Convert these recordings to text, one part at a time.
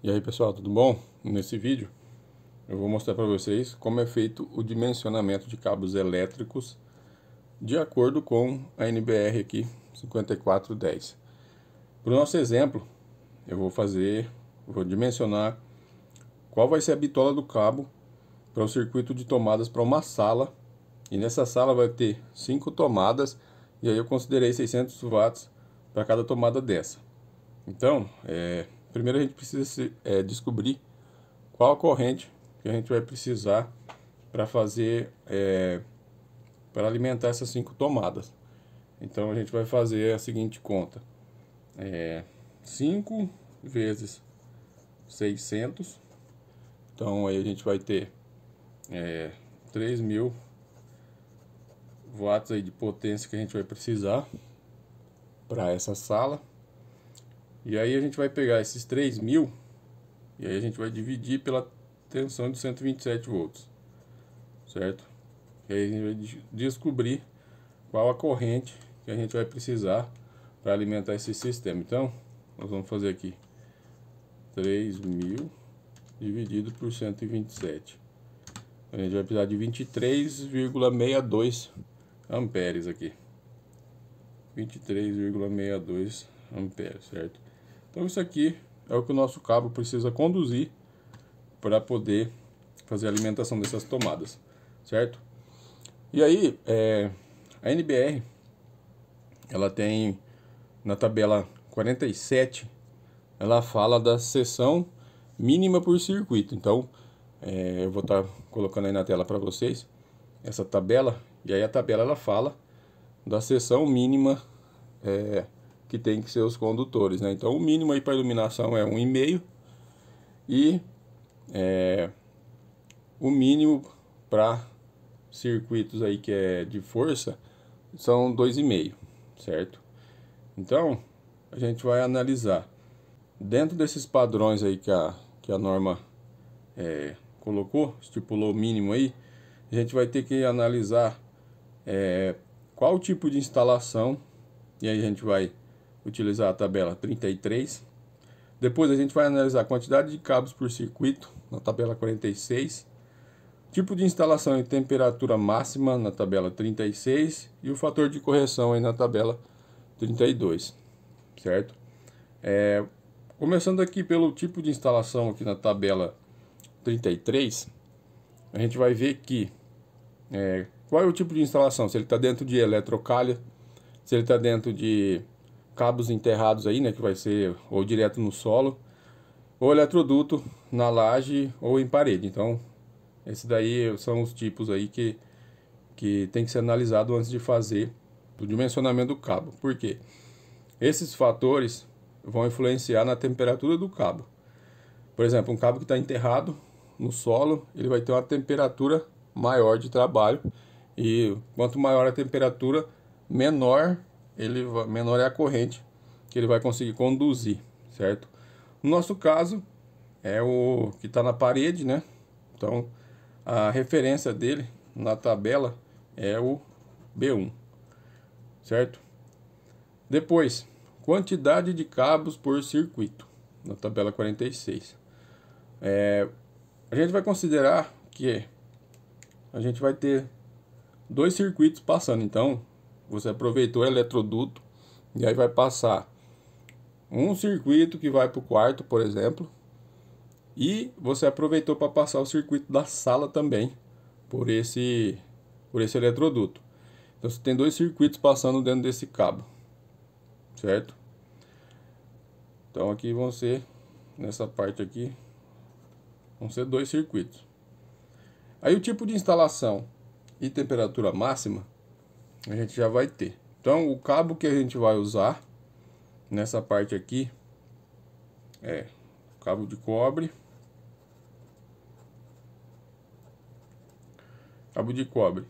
E aí pessoal, tudo bom? Nesse vídeo eu vou mostrar para vocês como é feito o dimensionamento de cabos elétricos de acordo com a NBR aqui 5410. Para o nosso exemplo, vou dimensionar qual vai ser a bitola do cabo para o circuito de tomadas para uma sala. E nessa sala vai ter 5 tomadas e aí eu considerei 600 watts para cada tomada dessa. Então, primeiro a gente precisa descobrir qual a corrente que a gente vai precisar para fazer, para alimentar essas 5 tomadas. Então a gente vai fazer a seguinte conta: 5 vezes 600. Então aí a gente vai ter 3.000 watts aí de potência que a gente vai precisar para essa sala. E aí a gente vai pegar esses 3.000 e aí a gente vai dividir pela tensão de 127 volts, certo? E aí a gente vai descobrir qual a corrente que a gente vai precisar para alimentar esse sistema. Então, nós vamos fazer aqui 3.000 dividido por 127. A gente vai precisar de 23,62 amperes aqui. 23,62 amperes, certo? Então isso aqui é o que o nosso cabo precisa conduzir para poder fazer a alimentação dessas tomadas, certo? E aí, a NBR, ela tem na tabela 47, ela fala da seção mínima por circuito. Então, eu vou estar colocando aí na tela para vocês essa tabela, e aí a tabela ela fala da seção mínima que tem que ser os condutores, né? Então o mínimo aí para iluminação é 1,5 e o mínimo para circuitos aí que é de força são 2,5, certo? Então a gente vai analisar dentro desses padrões aí que a norma colocou, estipulou o mínimo aí. A gente vai ter que analisar qual o tipo de instalação, e aí a gente vai utilizar a tabela 33. Depois a gente vai analisar a quantidade de cabos por circuito na tabela 46, tipo de instalação e temperatura máxima na tabela 36 e o fator de correção aí na tabela 32, certo? Começando aqui pelo tipo de instalação aqui na tabela 33, a gente vai ver que qual é o tipo de instalação, se ele está dentro de eletrocalha, se ele está dentro de cabos enterrados aí, né, que vai ser ou direto no solo, ou eletroduto na laje ou em parede. Então, esses daí são os tipos aí que tem que ser analisado antes de fazer o dimensionamento do cabo. Por quê? Esses fatores vão influenciar na temperatura do cabo. Por exemplo, um cabo que está enterrado no solo, ele vai ter uma temperatura maior de trabalho, e quanto maior a temperatura, menor é a corrente que ele vai conseguir conduzir, certo? No nosso caso é o que está na parede, né? Então a referência dele na tabela é o B1, certo? Depois, quantidade de cabos por circuito na tabela 46. A gente vai considerar que a gente vai ter 2 circuitos passando. Então você aproveitou o eletroduto e aí vai passar um circuito que vai para o quarto, por exemplo, e você aproveitou para passar o circuito da sala também por esse eletroduto. Então você tem 2 circuitos passando dentro desse cabo, certo? Então aqui vão ser, nessa parte aqui, vão ser 2 circuitos. Aí o tipo de instalação e temperatura máxima a gente já vai ter. Então o cabo que a gente vai usar nessa parte aqui é cabo de cobre. Cabo de cobre.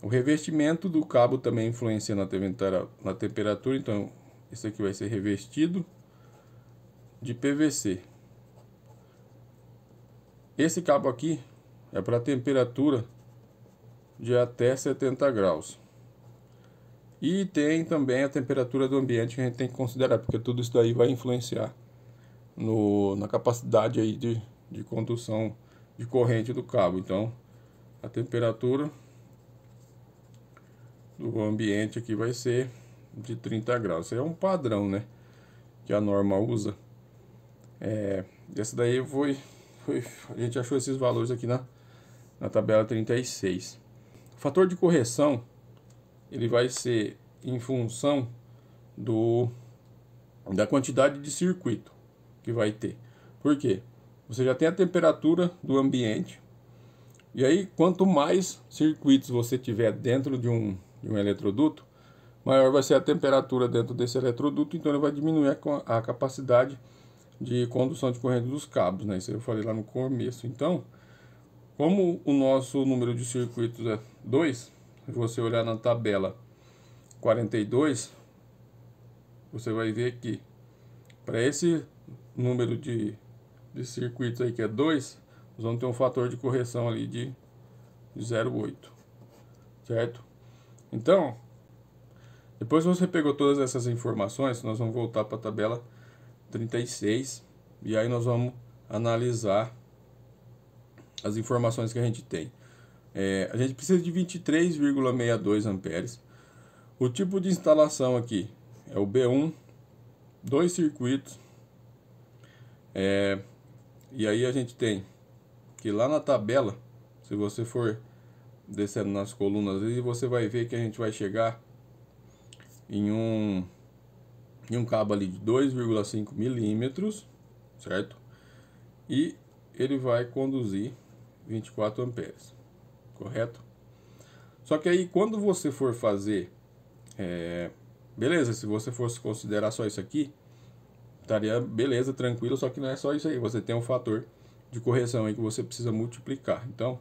O revestimento do cabo também influencia na temperatura. Então esse aqui vai ser revestido de PVC. Esse cabo aqui é para temperatura de até 70 graus. E tem também a temperatura do ambiente que a gente tem que considerar, porque tudo isso daí vai influenciar na capacidade aí de condução de corrente do cabo. Então a temperatura do ambiente aqui vai ser de 30 graus. Isso aí é um padrão, né, que a norma usa. Essa daí a gente achou esses valores aqui na tabela 36. O fator de correção ele vai ser em função da quantidade de circuito que vai ter. Por quê? Você já tem a temperatura do ambiente, e aí quanto mais circuitos você tiver dentro de um eletroduto, maior vai ser a temperatura dentro desse eletroduto, então ele vai diminuir a capacidade de condução de corrente dos cabos, né? Isso eu falei lá no começo. Então, como o nosso número de circuitos é 2, se você olhar na tabela 42, você vai ver que para esse número de circuitos aí que é 2, nós vamos ter um fator de correção ali de 0,8, certo? Então, depois que você pegou todas essas informações, nós vamos voltar para a tabela 36 e aí nós vamos analisar as informações que a gente tem. A gente precisa de 23,62 amperes. O tipo de instalação aqui é o B1, 2 circuitos. E aí a gente tem que lá na tabela, se você for descendo nas colunas aí, você vai ver que a gente vai chegar em um cabo ali de 2,5 milímetros, certo? E ele vai conduzir 24 amperes, correto? Só que aí quando você for fazer, beleza, se você fosse considerar só isso aqui, estaria beleza, tranquilo, só que não é só isso aí, você tem um fator de correção aí que você precisa multiplicar. Então,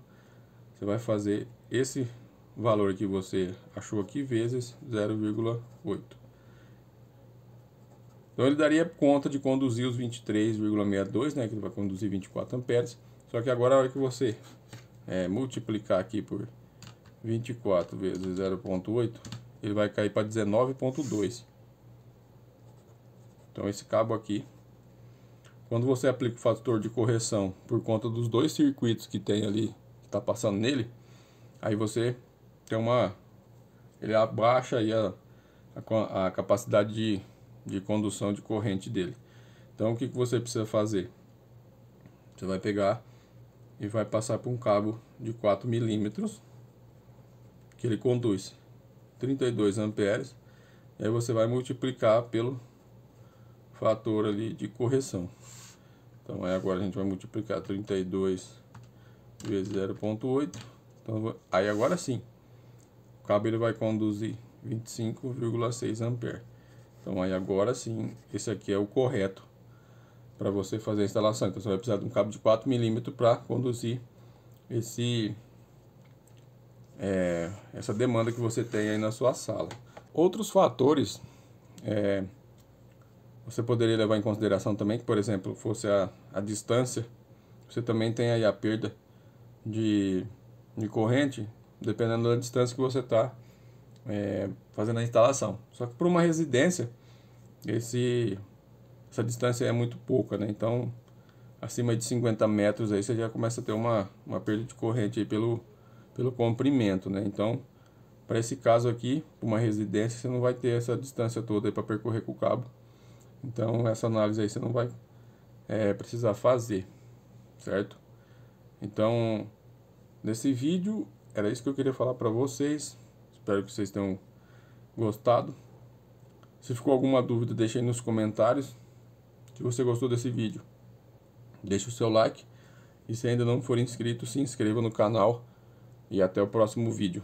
você vai fazer esse valor que você achou aqui vezes 0,8. Então ele daria conta de conduzir os 23,62, né, que ele vai conduzir 24 amperes. Só que agora a hora que você multiplicar aqui por 24 vezes 0,8, ele vai cair para 19,2. Então esse cabo aqui, quando você aplica o fator de correção por conta dos 2 circuitos que tem ali, que está passando nele, aí você tem ele abaixa aí a capacidade de condução de corrente dele. Então o que você precisa fazer? Você vai pegar e vai passar por um cabo de 4 milímetros, que ele conduz 32 amperes, e aí você vai multiplicar pelo fator ali de correção. Então aí agora a gente vai multiplicar 32 vezes 0,8. Então aí agora sim, o cabo ele vai conduzir 25,6 amperes. Então aí agora sim, esse aqui é o correto para você fazer a instalação. Então você vai precisar de um cabo de 4 milímetros para conduzir essa demanda que você tem aí na sua sala. Outros fatores você poderia levar em consideração também, que por exemplo fosse a distância. Você também tem aí a perda de corrente, dependendo da distância que você está fazendo a instalação. Só que para uma residência, essa distância é muito pouca, né? Então, acima de 50 metros aí você já começa a ter uma perda de corrente aí pelo comprimento, né? Então, para esse caso aqui, para uma residência, você não vai ter essa distância toda aí para percorrer com o cabo. Então, essa análise aí você não vai precisar fazer, certo? Então, nesse vídeo, era isso que eu queria falar para vocês. Espero que vocês tenham gostado. Se ficou alguma dúvida, deixe aí nos comentários. Se você gostou desse vídeo, deixe o seu like. E se ainda não for inscrito, se inscreva no canal. E até o próximo vídeo.